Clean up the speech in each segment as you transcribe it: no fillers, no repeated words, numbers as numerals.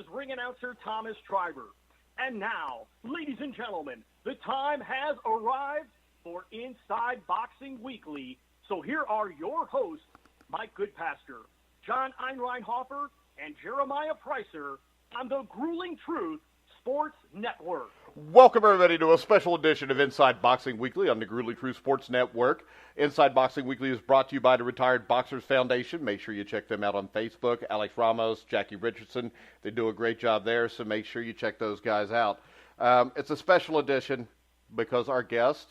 is Ring Announcer Thomas Treiber. And now, ladies and gentlemen, the time has arrived for Inside Boxing Weekly. So here are your hosts, Mike Goodpaster, John Einreinhofer, and Jeremiah Pricer on the Grueling Truth Sports Network. Welcome, everybody, to a special edition of Inside Boxing Weekly on the Grueling Truth Sports Network. Inside Boxing Weekly is brought to you by the Retired Boxers Foundation. Make sure you check them out on Facebook. Alex Ramos, Jackie Richardson, they do a great job there, so make sure you check those guys out. It's a special edition because our guest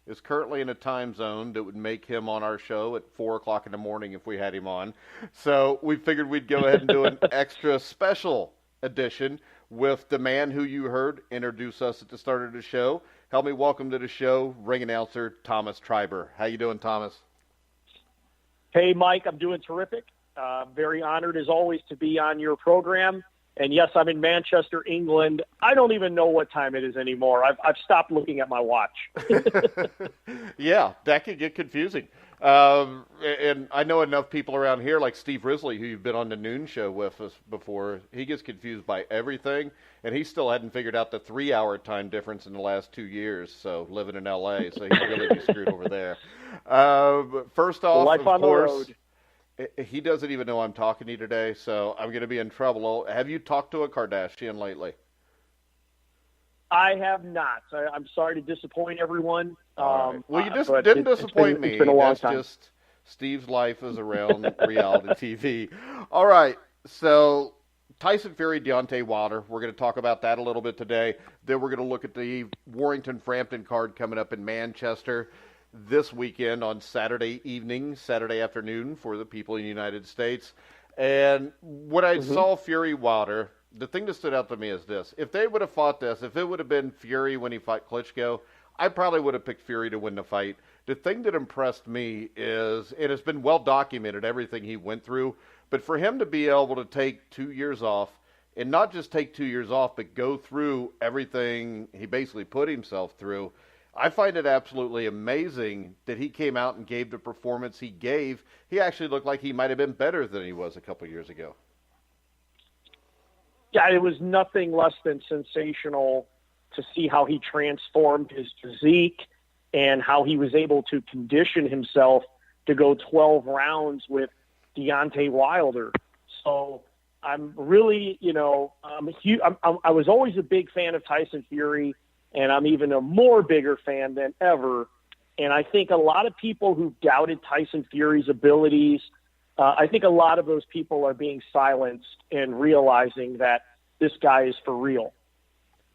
is currently in a time zone that would make him on our show at 4 o'clock in the morning if we had him on. So we figured we'd go ahead and do an extra special edition with the man who you heard introduce us at the start of the show. Help me welcome to the show, ring announcer Thomas Treiber. How you doing, Thomas? Hey, Mike, I'm doing terrific. Very honored, as always, to be on your program. And, yes, I'm in Manchester, England. I don't even know what time it is anymore. I've stopped looking at my watch. Yeah, that could get confusing. And I know enough people around here, like Steve Risley, who you've been on the noon show with us before. He gets confused by everything, and he still hadn't figured out the 3-hour time difference in the last 2 years, so living in L.A., so he'd really be screwed over there. First off, life of on course, the road. He doesn't even know I'm talking to you today, so I'm going to be in trouble. Have you talked to a Kardashian lately? I have not. I'm sorry to disappoint everyone. Right. Well, you just didn't disappoint me. It's been a long time. That's just Steve's life is around reality TV. All right, so Tyson Fury, Deontay Wilder. We're going to talk about that a little bit today. Then we're going to look at the Warrington Frampton card coming up in Manchester this weekend on Saturday evening, Saturday afternoon for the people in the United States. And when I saw Fury Wilder, the thing that stood out to me is this. If they would have fought this, if it would have been Fury when he fought Klitschko, I probably would have picked Fury to win the fight. The thing that impressed me is, it has been well documented, everything he went through, but for him to be able to take 2 years off, and not just take 2 years off, but go through everything he basically put himself through, I find it absolutely amazing that he came out and gave the performance he gave. He actually looked like he might have been better than he was a couple years ago. Yeah, it was nothing less than sensational to see how he transformed his physique and how he was able to condition himself to go 12 rounds with Deontay Wilder. So I'm really, I was always a big fan of Tyson Fury, and I'm even a more bigger fan than ever. And I think a lot of people who doubted Tyson Fury's abilities, I think a lot of those people are being silenced and realizing that this guy is for real.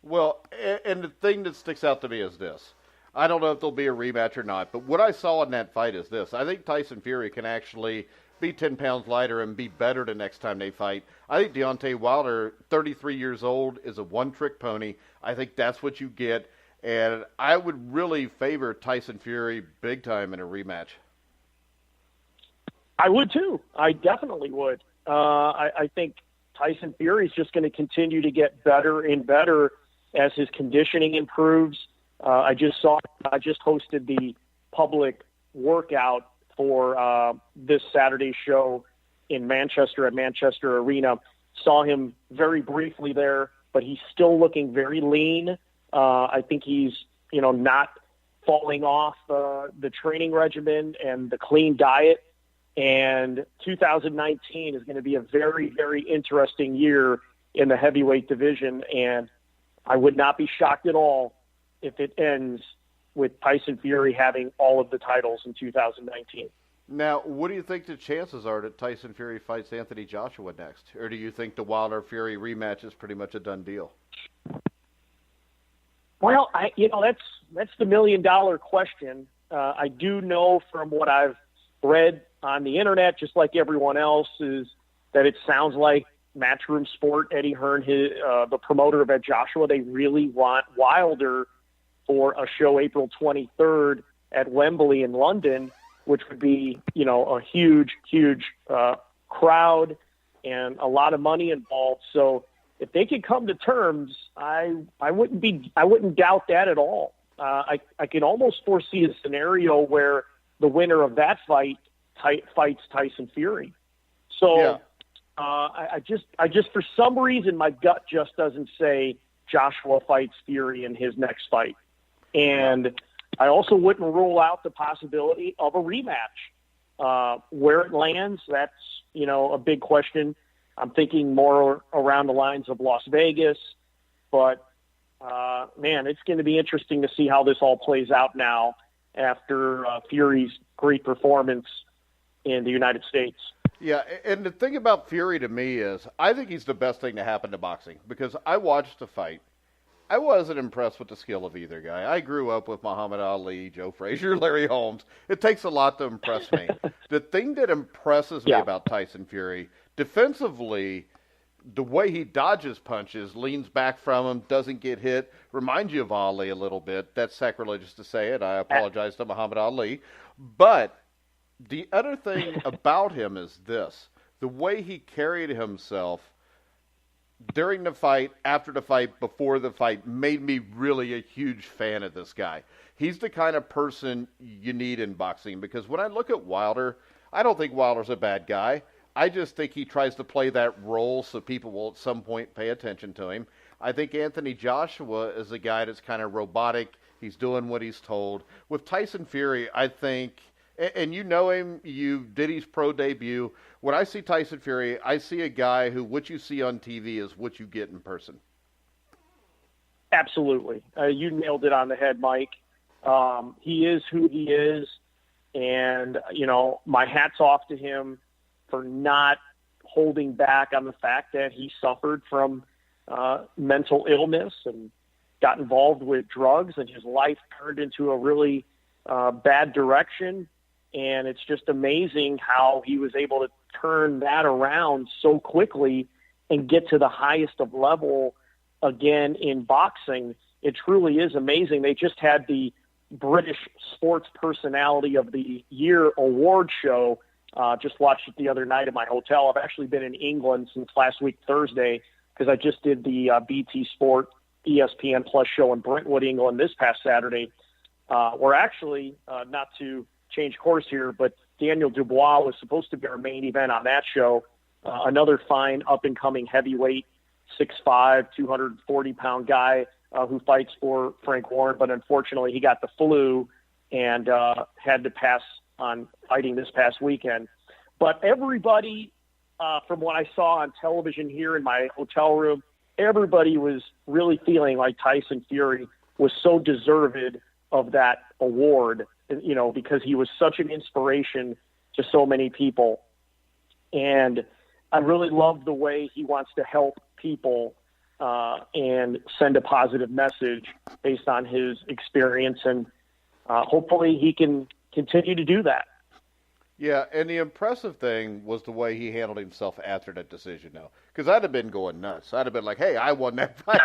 Well, and the thing that sticks out to me is this. I don't know if there'll be a rematch or not, but what I saw in that fight is this. I think Tyson Fury can actually be 10 pounds lighter and be better the next time they fight. I think Deontay Wilder, 33 years old, is a one-trick pony. I think that's what you get, and I would really favor Tyson Fury big time in a rematch. I would too. I definitely would. I think Tyson Fury is just going to continue to get better and better as his conditioning improves. I just hosted the public workout for this Saturday show in Manchester at Manchester Arena. Saw him very briefly there, but he's still looking very lean. I think he's, not falling off the training regimen and the clean diet. And 2019 is going to be a very, very interesting year in the heavyweight division. And I would not be shocked at all if it ends with Tyson Fury having all of the titles in 2019. Now, what do you think the chances are that Tyson Fury fights Anthony Joshua next? Or do you think the Wilder-Fury rematch is pretty much a done deal? Well, that's the million-dollar question. I do know from what I've read on the internet, just like everyone else, is that it sounds like Matchroom Sport, Eddie Hearn, the promoter of Ed Joshua, they really want Wilder for a show April 23rd at Wembley in London, which would be, a huge, huge crowd and a lot of money involved. So if they could come to terms, I wouldn't doubt that at all. I can almost foresee a scenario where the winner of that fight fights Tyson Fury. So, I just for some reason my gut just doesn't say Joshua fights Fury in his next fight, and I also wouldn't rule out the possibility of a rematch. Where it lands, that's a big question. I'm thinking more around the lines of Las Vegas, but man, it's going to be interesting to see how this all plays out now after Fury's great performance in the United States. Yeah, and the thing about Fury to me is I think he's the best thing to happen to boxing because I watched the fight. I wasn't impressed with the skill of either guy. I grew up with Muhammad Ali, Joe Frazier, Larry Holmes. It takes a lot to impress me. The thing that impresses me about Tyson Fury, defensively, the way he dodges punches, leans back from him, doesn't get hit, reminds you of Ali a little bit. That's sacrilegious to say it. I apologize to Muhammad Ali. But the other thing about him is this. The way he carried himself during the fight, after the fight, before the fight, made me really a huge fan of this guy. He's the kind of person you need in boxing because when I look at Wilder, I don't think Wilder's a bad guy. I just think he tries to play that role so people will at some point pay attention to him. I think Anthony Joshua is a guy that's kind of robotic. He's doing what he's told. With Tyson Fury, I think, and you know him, you did his pro debut. When I see Tyson Fury, I see a guy who what you see on TV is what you get in person. Absolutely. You nailed it on the head, Mike. He is who he is, and, my hat's off to him for not holding back on the fact that he suffered from mental illness and got involved with drugs, and his life turned into a really bad direction. And it's just amazing how he was able to turn that around so quickly and get to the highest of level again in boxing. It truly is amazing. They just had the British Sports Personality of the Year award show. Just watched it the other night at my hotel. I've actually been in England since last week, Thursday, because I just did the BT Sport ESPN Plus show in Brentwood, England this past Saturday. We're actually, not to change course here, but Daniel Dubois was supposed to be our main event on that show. Another fine up-and-coming heavyweight, 6'5", 240-pound guy who fights for Frank Warren, but unfortunately he got the flu and had to pass on fighting this past weekend. But everybody, from what I saw on television here in my hotel room, everybody was really feeling like Tyson Fury was so deserved of that award, because he was such an inspiration to so many people. And I really love the way he wants to help people and send a positive message based on his experience. And hopefully he can continue to do that. Yeah, and the impressive thing was the way he handled himself after that decision, though. Because I'd have been going nuts. I'd have been like, hey, I won that fight.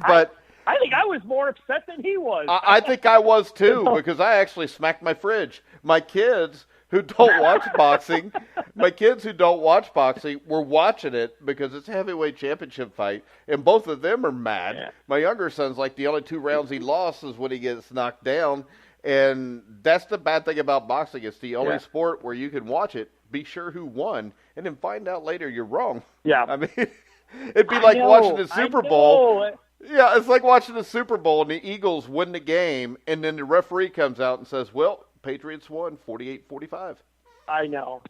But I think I was more upset than he was. I think I was, too, because I actually smacked my fridge. My kids who don't watch boxing, were watching it because it's a heavyweight championship fight, and both of them are mad. Yeah. My younger son's like, the only 2 rounds he lost is when he gets knocked down. And that's the bad thing about boxing. It's the only sport where you can watch it, be sure who won, and then find out later you're wrong. Yeah. I mean, it'd be like watching the Super Bowl. Yeah, it's like watching the Super Bowl and the Eagles win the game, and then the referee comes out and says, well, Patriots won 48-45. I know.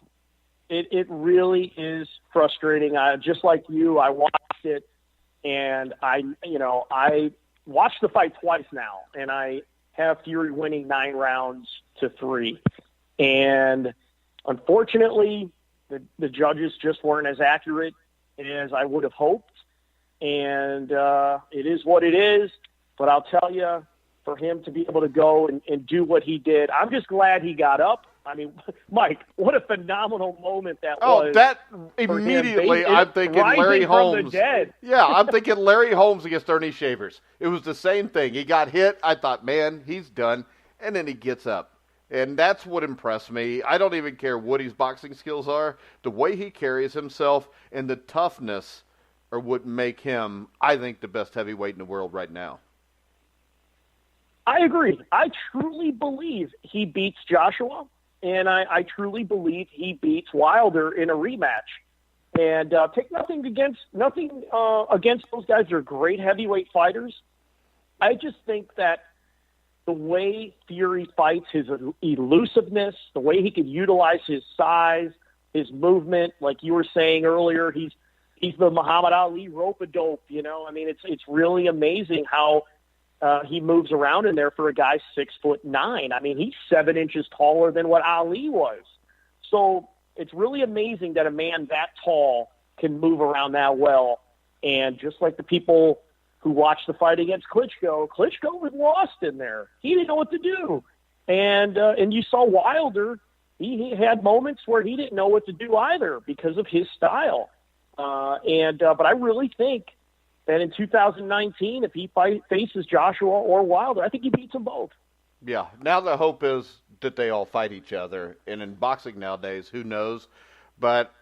It really is frustrating. Just like you, I watched it, and I watched the fight twice now, and I have Fury winning 9-3. And unfortunately, the judges just weren't as accurate as I would have hoped. And it is what it is. But I'll tell you, for him to be able to go and do what he did, I'm just glad he got up. I mean, Mike, what a phenomenal moment that was. Oh, that immediately, I'm thinking Larry Holmes. Yeah, I'm thinking Larry Holmes against Ernie Shavers. It was the same thing. He got hit. I thought, man, he's done. And then he gets up. And that's what impressed me. I don't even care what his boxing skills are. The way he carries himself and the toughness are what make him, I think, the best heavyweight in the world right now. I agree. I truly believe he beats Joshua, and I truly believe he beats Wilder in a rematch. And take nothing against those guys. They're great heavyweight fighters. I just think that the way Fury fights, his elusiveness, the way he could utilize his size, his movement, like you were saying earlier, he's the Muhammad Ali rope-a-dope, you know. I mean, it's really amazing how he moves around in there for a guy 6'9". I mean, he's 7 inches taller than what Ali was. So it's really amazing that a man that tall can move around that well. And just like the people who watched the fight against Klitschko was lost in there. He didn't know what to do. And you saw Wilder, he had moments where he didn't know what to do either because of his style. But I really think that in 2019, if he faces Joshua or Wilder, I think he beats them both. Yeah. Now the hope is that they all fight each other. And in boxing nowadays, who knows? But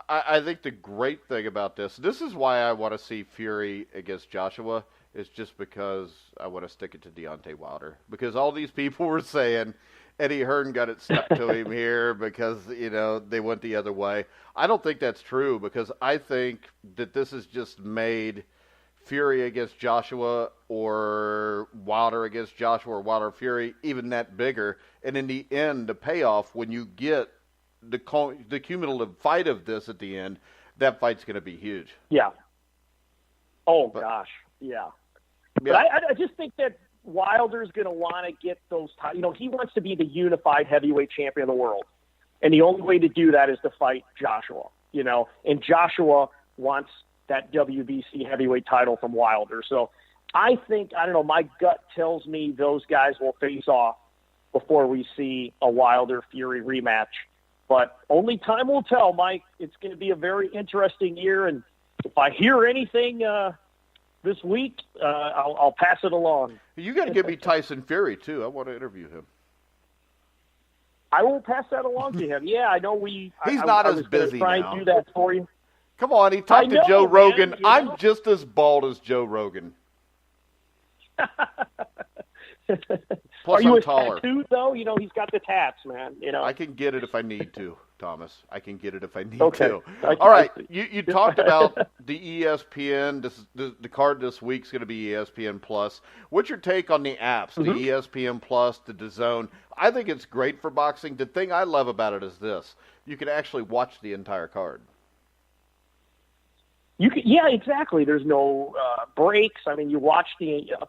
I think the great thing about this is why I want to see Fury against Joshua, is just because I want to stick it to Deontay Wilder. Because all these people were saying Eddie Hearn got it stuck to him here because, you know, they went the other way. I don't think that's true, because I think that this has just made Fury against Joshua or Wilder against Joshua or Wilder Fury even that bigger. And in the end, the payoff, when you get the cumulative fight of this at the end, that fight's going to be huge. Yeah. Oh, gosh. Yeah. But I just think that Wilder's going to want to get those you know, he wants to be the unified heavyweight champion of the world. And the only way to do that is to fight Joshua, you know. And Joshua wants that WBC heavyweight title from Wilder. So I think, I don't know, my gut tells me those guys will face off before we see a Wilder-Fury rematch. But only time will tell, Mike. It's going to be a very interesting year, and if I hear anything this week, I'll pass it along. You got to give me Tyson Fury, too. I want to interview him. I will pass that along to him. Yeah, I know He's not as busy now. Try and do that for you. Come on, he talked to Joe Rogan. Man, I'm just as bald as Joe Rogan. Plus, Are you I'm taller. Tattooed, though? You know, he's got the tats, man. You know, I can get it if I need to, Thomas. I can get it if I need okay. to. All right, you talked about the ESPN. The card this week is going to be ESPN Plus. What's your take on the apps, the ESPN Plus, the DAZN? I think it's great for boxing. The thing I love about it is this: you can actually watch the entire card. Yeah, exactly. There's no breaks. I mean, you watch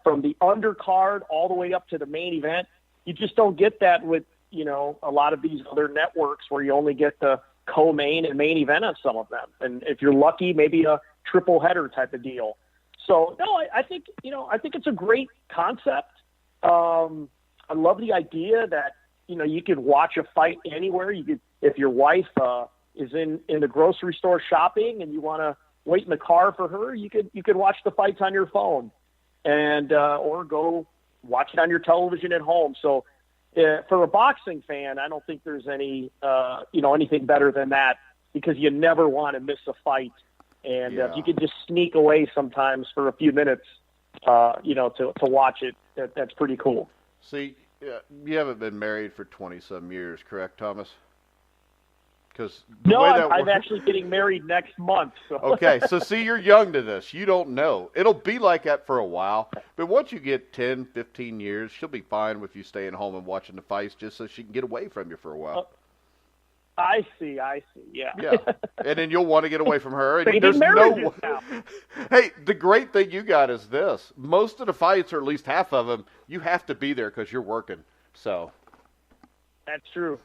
from the undercard all the way up to the main event. You just don't get that with, you know, a lot of these other networks where you only get the co-main and main event on some of them. And if you're lucky, maybe a triple header type of deal. So no, I think it's a great concept. I love the idea that, you know, you could watch a fight anywhere. You could, if your wife is in the grocery store shopping and you want to wait in the car for her, you could watch the fights on your phone, and or go watch it on your television at home. So for a boxing fan, I don't think there's anything better than that, because you never want to miss a fight. And if you could just sneak away sometimes for a few minutes, to watch it, that's pretty cool. See, you haven't been married for 20-some years, correct, Thomas? No, I'm actually getting married next month. So. Okay, so see, you're young to this. You don't know. It'll be like that for a while. But once you get 10, 15 years, she'll be fine with you staying home and watching the fights just so she can get away from you for a while. I see, yeah. And then you'll want to get away from her. And there's no. Hey, the great thing you got is this. Most of the fights, or at least half of them, you have to be there because you're working. So... That's true.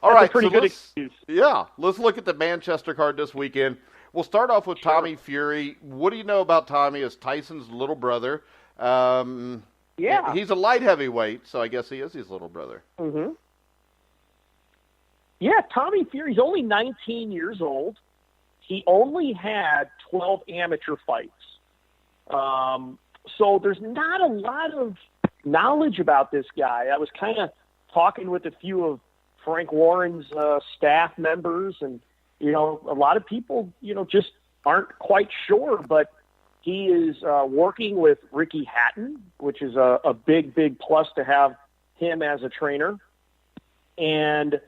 All right, pretty good excuse. Yeah, let's look at the Manchester card this weekend. We'll start off with Tommy Fury. What do you know about Tommy as Tyson's little brother? Yeah. He's a light heavyweight, so I guess he is his little brother. Mm-hmm. Yeah, Tommy Fury's only 19 years old. He only had 12 amateur fights. So there's not a lot of knowledge about this guy. I was kind of talking with a few of Frank Warren's staff members, and, you know, a lot of people, you know, just aren't quite sure, but he is working with Ricky Hatton, which is a big plus to have him as a trainer. And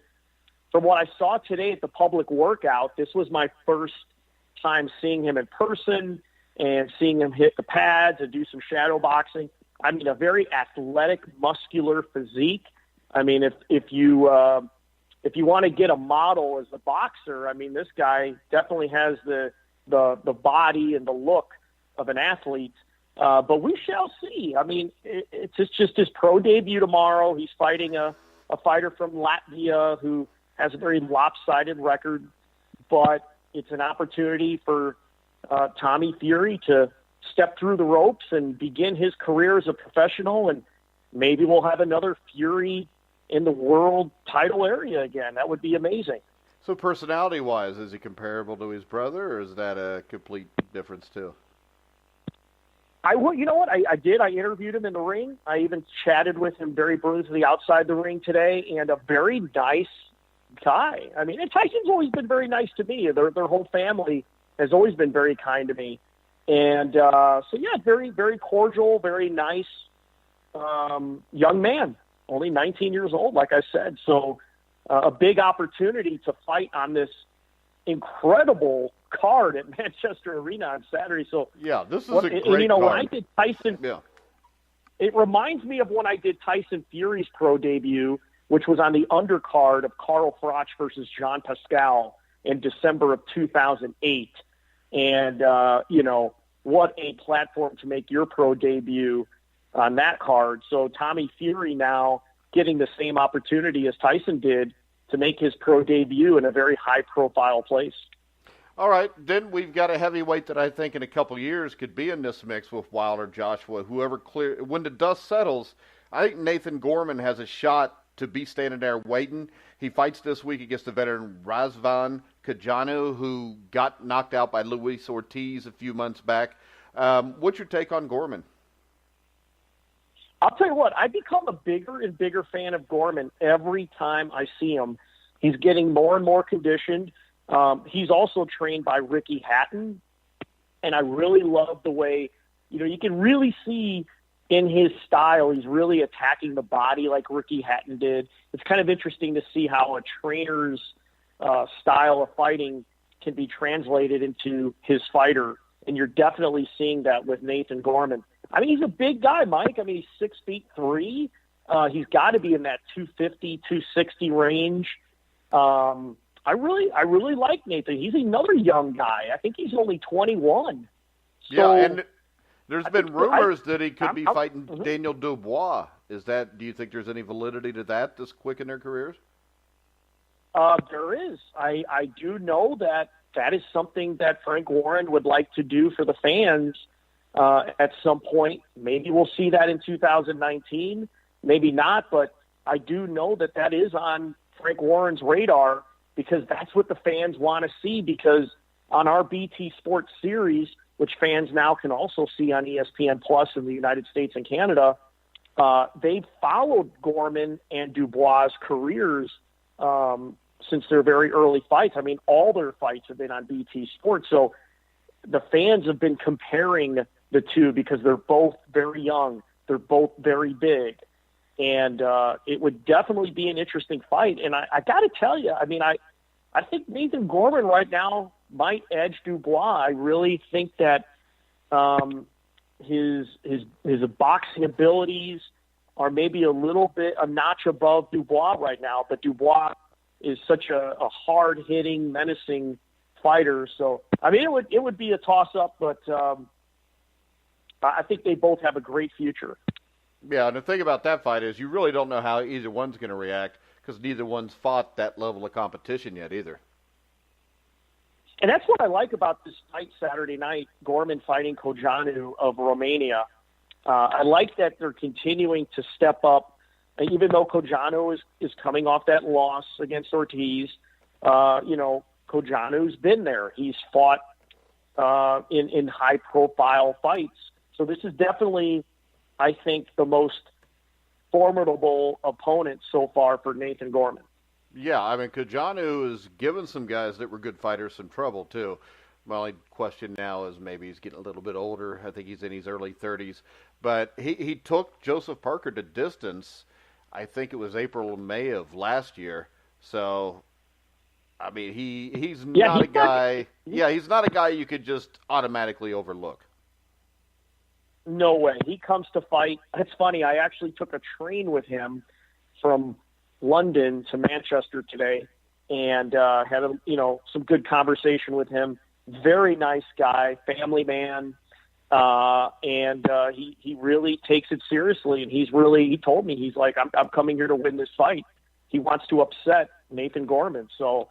from what I saw today at the public workout, this was my first time seeing him in person and seeing him hit the pads and do some shadow boxing. I mean, a very athletic, muscular physique. I mean, if you want to get a model as a boxer, I mean, this guy definitely has the body and the look of an athlete. But we shall see. I mean, it's just his pro debut tomorrow. He's fighting a fighter from Latvia who has a very lopsided record, but it's an opportunity for Tommy Fury to step through the ropes and begin his career as a professional, and maybe we'll have another Fury in the world title area again. That would be amazing. So personality-wise, is he comparable to his brother, or is that a complete difference too? You know what? I did. I interviewed him in the ring. I even chatted with him very briefly outside the ring today, and a very nice guy. I mean, and Tyson's always been very nice to me. Their whole family has always been very kind to me. And so, yeah, very, very cordial, very nice young man, only 19 years old, like I said. So a big opportunity to fight on this incredible card at Manchester Arena on Saturday. So yeah, this is a great card. When I did Tyson, it reminds me of when I did Tyson Fury's pro debut, which was on the undercard of Carl Froch versus Jean Pascal in December of 2008. And, what a platform to make your pro debut on that card. So Tommy Fury now getting the same opportunity as Tyson did to make his pro debut in a very high-profile place. All right, then we've got a heavyweight that I think in a couple years could be in this mix with Wilder, Joshua, whoever when the dust settles. I think Nathan Gorman has a shot to be standing there waiting. He fights this week against the veteran Razvan Kajanu, who got knocked out by Luis Ortiz a few months back. What's your take on Gorman? I'll tell you what, I become a bigger and bigger fan of Gorman every time I see him. He's getting more and more conditioned. He's also trained by Ricky Hatton, and I really love the way, you can really see in his style, he's really attacking the body like Ricky Hatton did. It's kind of interesting to see how a trainer's style of fighting can be translated into his fighter, and you're definitely seeing that with Nathan Gorman. I mean, he's a big guy, Mike. I mean, he's 6'3". He's got to be in that 250, 260 range. I really like Nathan. He's another young guy. I think he's only 21. So, yeah, and there's been rumors that he could be fighting Daniel Dubois. Do you think there's any validity to that this quick in their careers? There is. I do know that is something that Frank Warren would like to do for the fans at some point. Maybe we'll see that in 2019. Maybe not, but I do know that is on Frank Warren's radar because that's what the fans want to see, because on our BT Sports series, which fans now can also see on ESPN Plus in the United States and Canada, they've followed Gorman and Dubois' careers since their very early fights. I mean, all their fights have been on BT Sports. So the fans have been comparing the two because they're both very young. They're both very big. And it would definitely be an interesting fight. And I got to tell you, I mean, I think Nathan Gorman right now might edge Dubois. I really think that his boxing abilities are maybe a notch above Dubois right now. But Dubois is such a hard-hitting, menacing fighter. So, I mean, it would be a toss-up, but I think they both have a great future. Yeah, and the thing about that fight is you really don't know how either one's going to react because neither one's fought that level of competition yet either. And that's what I like about this fight Saturday night, Gorman fighting Kojanu of Romania. I like that they're continuing to step up, even though Kojanu is coming off that loss against Ortiz. Kojanu's been there. He's fought in high-profile fights. So this is definitely, I think, the most formidable opponent so far for Nathan Gorman. Yeah, I mean, Kojanu has given some guys that were good fighters some trouble, too. My only question now is maybe he's getting a little bit older. I think he's in his early 30s. But he took Joseph Parker to distance, I think it was April or May of last year. So I mean, he's not a guy. Yeah, he's not a guy you could just automatically overlook. No way. He comes to fight. It's funny. I actually took a train with him from London to Manchester today, and had some good conversation with him. Very nice guy, family man, and he really takes it seriously. And he told me, he's like, I'm coming here to win this fight. He wants to upset Nathan Gorman. So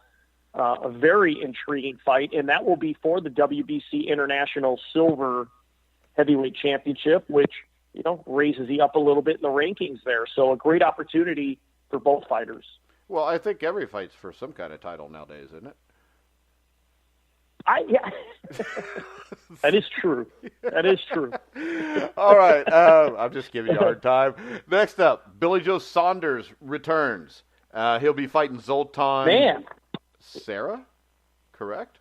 a very intriguing fight, and that will be for the WBC International Silver Heavyweight Championship, which raises he up a little bit in the rankings there. So a great opportunity for both fighters. Well, I think every fight's for some kind of title nowadays, isn't it? Yeah. That is true. That is true. All right. I'm just giving you a hard time. Next up, Billy Joe Saunders returns. He'll be fighting Zoltan Sarah, correct?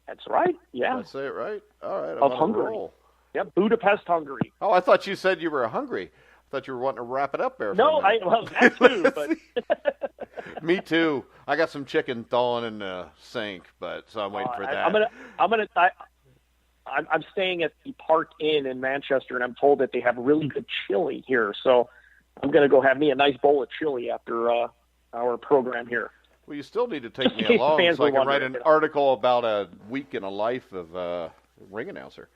That's right. Yeah. Did I say it right? All right. I'm of on Hungary. a roll. Yeah, Budapest, Hungary. Oh, I thought you said you were hungry. I thought you were wanting to wrap it up there. No, that too. But me too. I got some chicken thawing in the sink, so I'm waiting for that. I'm staying at the Park Inn in Manchester, and I'm told that they have really good chili here. So I'm going to go have me a nice bowl of chili after our program here. Well, you still need to take me along so I can write an article about a week in a life of ring announcer.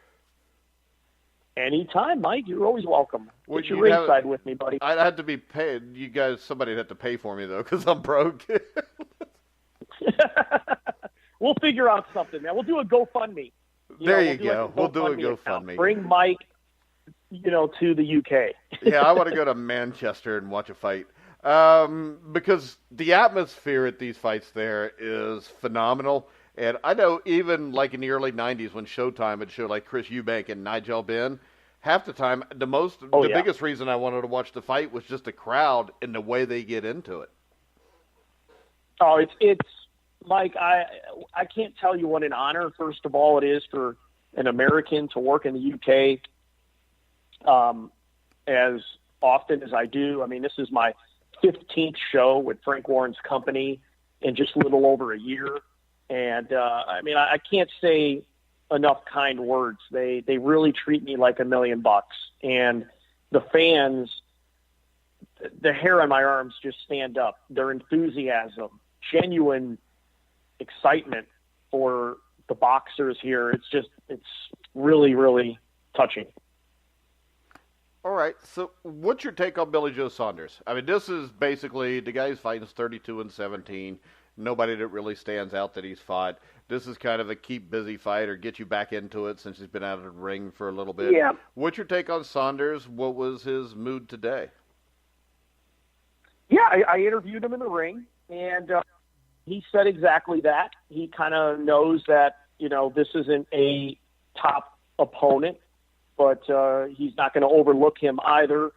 Anytime, Mike. You're always welcome. Get your ringside with me, buddy. I'd have to be paid. You guys, somebody'd have to pay for me, though, because I'm broke. We'll figure out something, man. We'll do a GoFundMe. There you go. We'll do a GoFundMe. Bring Mike, to the UK. Yeah, I want to go to Manchester and watch a fight. Because the atmosphere at these fights there is phenomenal. And I know even like in the early 90s when Showtime would show like Chris Eubank and Nigel Benn, half the time the biggest reason I wanted to watch the fight was just the crowd and the way they get into it. Oh, it's Mike, I can't tell you what an honor, first of all, it is for an American to work in the UK as often as I do. I mean, this is my 15th show with Frank Warren's company in just a little over a year. And, I can't say enough kind words. They really treat me like $1 million. And the fans, the hair on my arms just stand up. Their enthusiasm, genuine excitement for the boxers here. It's really, really touching. All right. So what's your take on Billy Joe Saunders? I mean, this is basically the guy who's fighting is 32-17. Nobody that really stands out that he's fought. This is kind of a keep busy fight or get you back into it since he's been out of the ring for a little bit. Yeah. What's your take on Saunders? What was his mood today? Yeah, I interviewed him in the ring, and he said exactly that. He kind of knows that, this isn't a top opponent, but he's not going to overlook him either.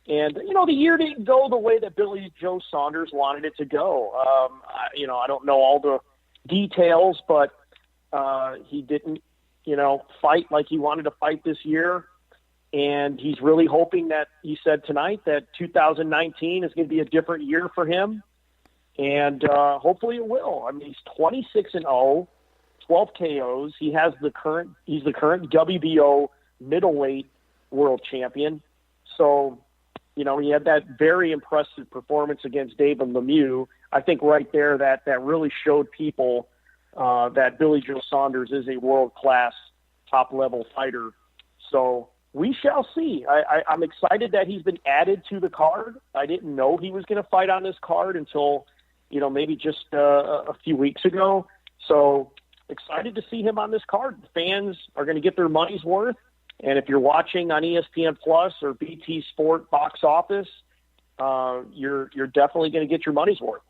And, the year didn't go the way that Billy Joe Saunders wanted it to go. I don't know all the details, but he didn't, fight like he wanted to fight this year. And he's really hoping that, he said tonight, that 2019 is going to be a different year for him. And hopefully it will. I mean, he's 26-0, 12 KOs. He's the current WBO middleweight world champion. So, he had that very impressive performance against David Lemieux. I think right there that really showed people that Billy Joe Saunders is a world-class, top-level fighter. So we shall see. I'm excited that he's been added to the card. I didn't know he was going to fight on this card until, maybe just a few weeks ago. So excited to see him on this card. The fans are going to get their money's worth. And if you're watching on ESPN Plus or BT Sport Box Office, you're definitely going to get your money's worth.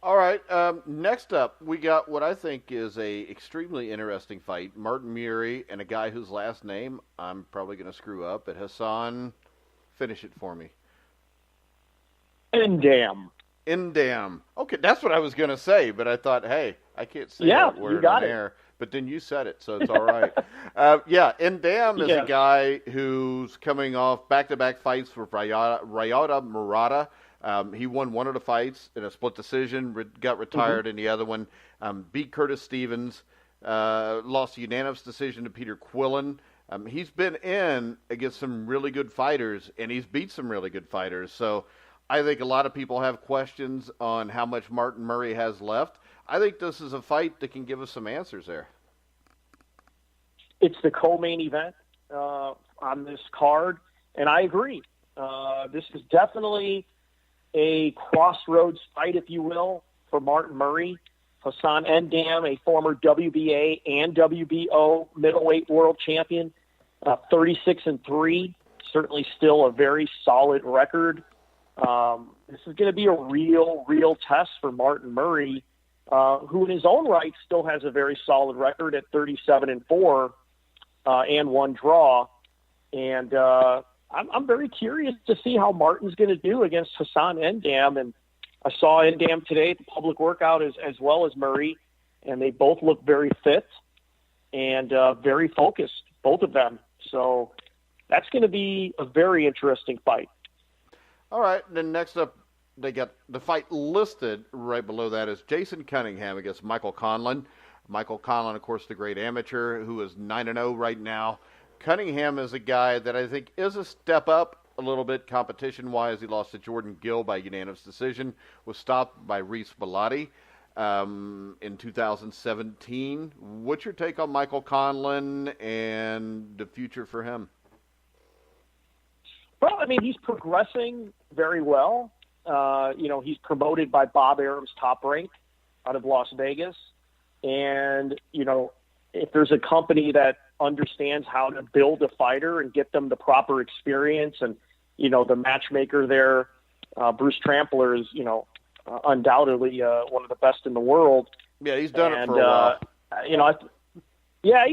All right. Next up, we got what I think is a extremely interesting fight. Martin Muri and a guy whose last name I'm probably going to screw up. But Hassan, finish it for me. Ndam. Okay, that's what I was going to say. But I thought, hey, I can't say that word on air. but then you said it, so it's all right. Ndam is a guy who's coming off back-to-back fights for Rayada Murata. He won one of the fights in a split decision, got retired in the other one, beat Curtis Stevens, lost a unanimous decision to Peter Quillen. He's been in against some really good fighters, and he's beat some really good fighters. So I think a lot of people have questions on how much Martin Murray has left. I think this is a fight that can give us some answers there. It's the co-main event on this card, and I agree. This is definitely a crossroads fight, if you will, for Martin Murray. Hassan Ndam, a former WBA and WBO middleweight world champion, 36-3, certainly still a very solid record. This is going to be a real test for Martin Murray, who in his own right still has a very solid record at 37-4 and one draw. And I'm very curious to see how Martin's going to do against Hassan Ndam. And I saw Ndam today at the public workout as well as Murray, and they both look very fit and very focused, both of them. So that's going to be a very interesting fight. All right, then next up, they got the fight listed right below that is Jason Cunningham against Michael Conlan. Michael Conlan, of course, the great amateur who is 9-0 right now. Cunningham is a guy that I think is a step up a little bit competition-wise. He lost to Jordan Gill by unanimous decision, was stopped by Reese Bellotti in 2017. What's your take on Michael Conlan and the future for him? Well, I mean, he's progressing very well. He's promoted by Bob Arum's Top Rank out of Las Vegas. And, if there's a company that understands how to build a fighter and get them the proper experience, and, the matchmaker there, Bruce Trampler, is, undoubtedly one of the best in the world. Yeah, he's done it for a while. He's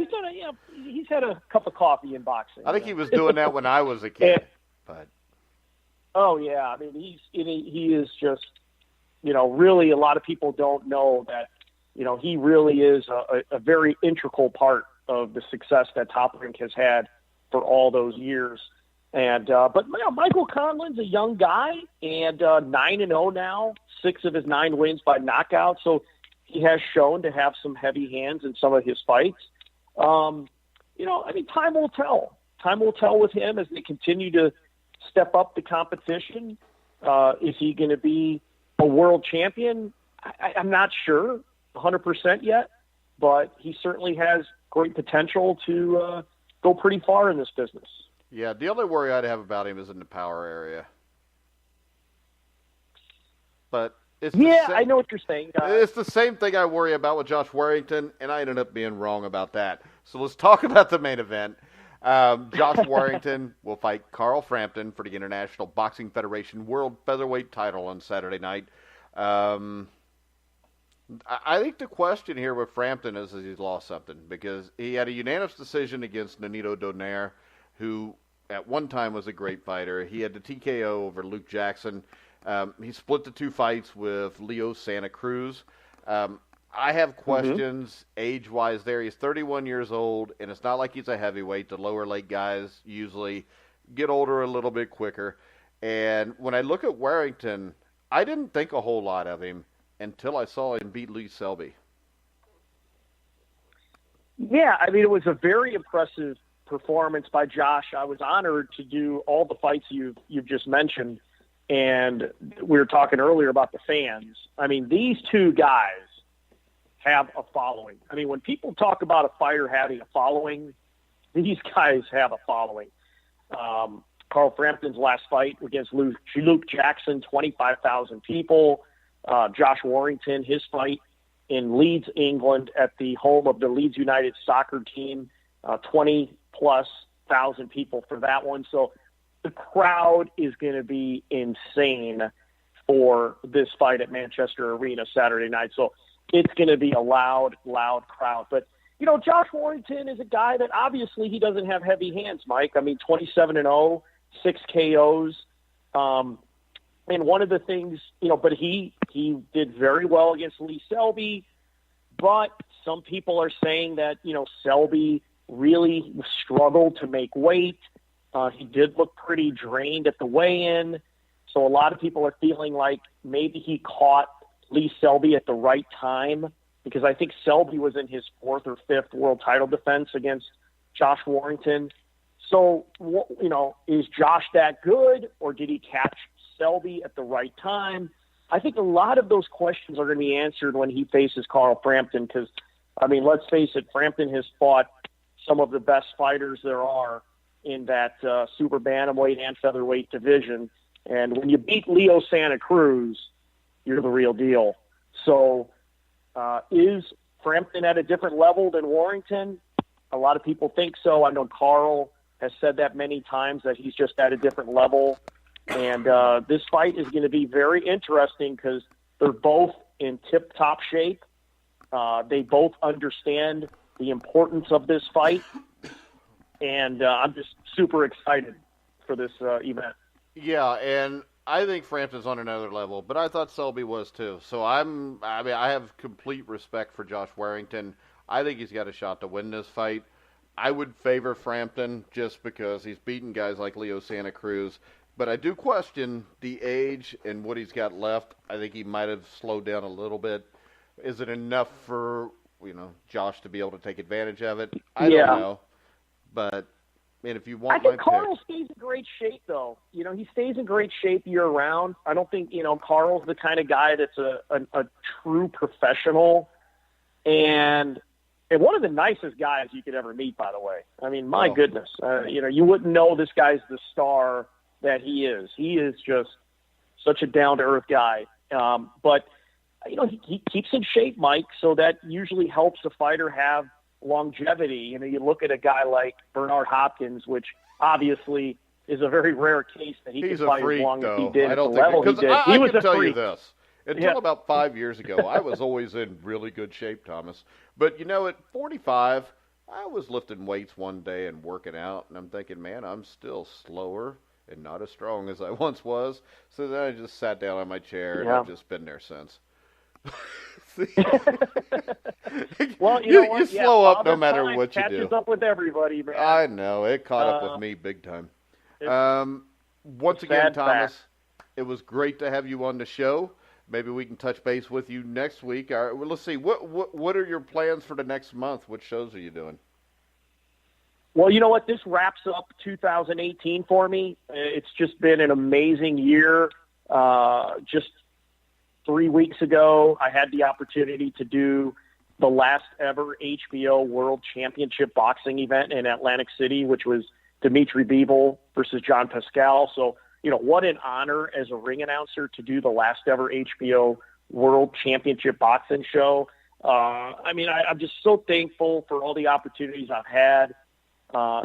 done it. He's had a cup of coffee in boxing. I think he was doing that when I was a kid. But oh yeah, I mean he is just really, a lot of people don't know that he really is a very integral part of the success that Top Rank has had for all those years. And but Michael Conlan's a young guy and 9-0 now, 6 of his 9 wins by knockout. So he has shown to have some heavy hands in some of his fights. Time will tell. Time will tell with him as they continue to step up the competition. Is he going to be a world champion? I'm not sure 100% yet, but he certainly has great potential to go pretty far in this business. Yeah, the only worry I'd have about him is in the power area. But I know what you're saying, guys. It's the same thing I worry about with Josh Warrington, and I ended up being wrong about that. So let's talk about the main event. Josh Warrington will fight Carl Frampton for the International Boxing Federation World Featherweight title on Saturday night. I think the question here with Frampton is he's lost something, because he had a unanimous decision against Nonito Donaire, who at one time was a great fighter. He had the TKO over Luke Jackson. He split the 2 fights with Leo Santa Cruz. I have questions age-wise there. He's 31 years old, and it's not like he's a heavyweight. The lower leg guys usually get older a little bit quicker. And when I look at Warrington, I didn't think a whole lot of him until I saw him beat Lee Selby. Yeah, I mean, it was a very impressive performance by Josh. I was honored to do all the fights you've just mentioned, and we were talking earlier about the fans. I mean, these 2 guys have a following. I mean, when people talk about a fighter having a following, these guys have a following. Carl Frampton's last fight against Luke Jackson, 25,000 people. Josh Warrington, his fight in Leeds, England, at the home of the Leeds United soccer team, 20-plus thousand people for that one. So the crowd is going to be insane for this fight at Manchester Arena Saturday night. So it's going to be a loud crowd. But, Josh Warrington is a guy that obviously he doesn't have heavy hands, Mike. I mean, 27-0, 6 KOs. And one of the things, but he did very well against Lee Selby, but Some people are saying that, Selby really struggled to make weight. He did look pretty drained at the weigh-in. So a lot of people are feeling like maybe he caught Lee Selby at the right time, because I think Selby was in his 4th or 5th world title defense against Josh Warrington. So, is Josh that good, or did he catch Selby at the right time? I think a lot of those questions are going to be answered when he faces Carl Frampton, because, let's face it, Frampton has fought some of the best fighters there are in that super bantamweight and featherweight division. And when you beat Leo Santa Cruz, you're the real deal. So is Frampton at a different level than Warrington? A lot of people think so. I know Carl has said that many times, that he's just at a different level. And this fight is going to be very interesting because they're both in tip-top shape. They both understand the importance of this fight. And I'm just super excited for this event. Yeah, and I think Frampton's on another level, but I thought Selby was too. So I have complete respect for Josh Warrington. I think he's got a shot to win this fight. I would favor Frampton just because he's beaten guys like Leo Santa Cruz. But I do question the age and what he's got left. I think he might have slowed down a little bit. Is it enough for, Josh to be able to take advantage of it? I don't know. But, if you want I think Carl stays in great shape, though. He stays in great shape year-round. I don't think, Carl's the kind of guy that's a true professional. And one of the nicest guys you could ever meet, by the way. My goodness. You wouldn't know this guy's the star that he is. He is just such a down-to-earth guy. But, he keeps in shape, Mike, so that usually helps a fighter have longevity. You look at a guy like Bernard Hopkins, which obviously is a very rare case that he can fight as long as he did at the level he did. I can tell you this. Until about 5 years ago, I was always in really good shape, Thomas. But, at 45, I was lifting weights one day and working out, and I'm thinking, man, I'm still slower and not as strong as I once was. So then I just sat down on my chair, and I've just been there since. Well, you slow up no matter what you do. Catches up with everybody, man. I know. It caught up with me big time. Once again, Thomas, it was great to have you on the show. Maybe we can touch base with you next week. All right, well, let's see. What are your plans for the next month? What shows are you doing? Well, you know what? This wraps up 2018 for me. It's just been an amazing year. Just 3 weeks ago, I had the opportunity to do the last ever HBO World Championship boxing event in Atlantic City, which was Dimitri Bivol versus John Pascal. So, what an honor as a ring announcer to do the last ever HBO World Championship boxing show. I'm just so thankful for all the opportunities I've had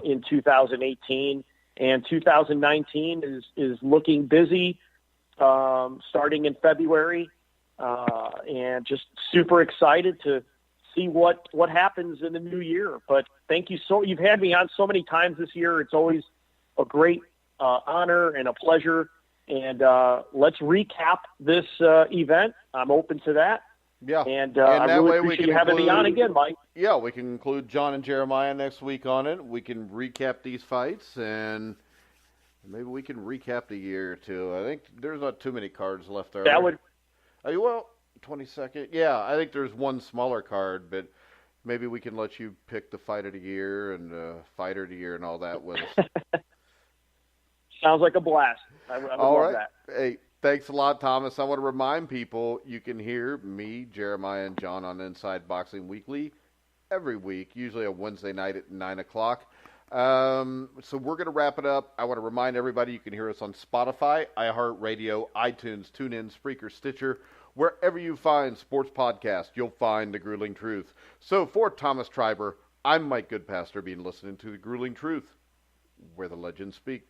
in 2018, and 2019 is looking busy. Starting in February, and just super excited to see what happens in the new year. But thank you you've had me on so many times this year. It's always a great honor and a pleasure. And let's recap this event. I'm open to that. Yeah, and I really appreciate you having me on again, Mike. Yeah, we can include John and Jeremiah next week on it. We can recap these fights, and maybe we can recap the year, too. I think there's not too many cards left there. That would... 22nd. Yeah, I think there's one smaller card, but maybe we can let you pick the fight of the year and fighter of the year and all that with us. Sounds like a blast. I would love that. Hey, thanks a lot, Thomas. I want to remind people you can hear me, Jeremiah, and John on Inside Boxing Weekly every week, usually on Wednesday night at 9 o'clock. So we're going to wrap it up. I want to remind everybody you can hear us on Spotify, iHeartRadio, iTunes, TuneIn, Spreaker, Stitcher. Wherever you find sports podcasts, you'll find The Grueling Truth. So for Thomas Treiber, I'm Mike Goodpaster, being listening to The Grueling Truth, where the legends speak.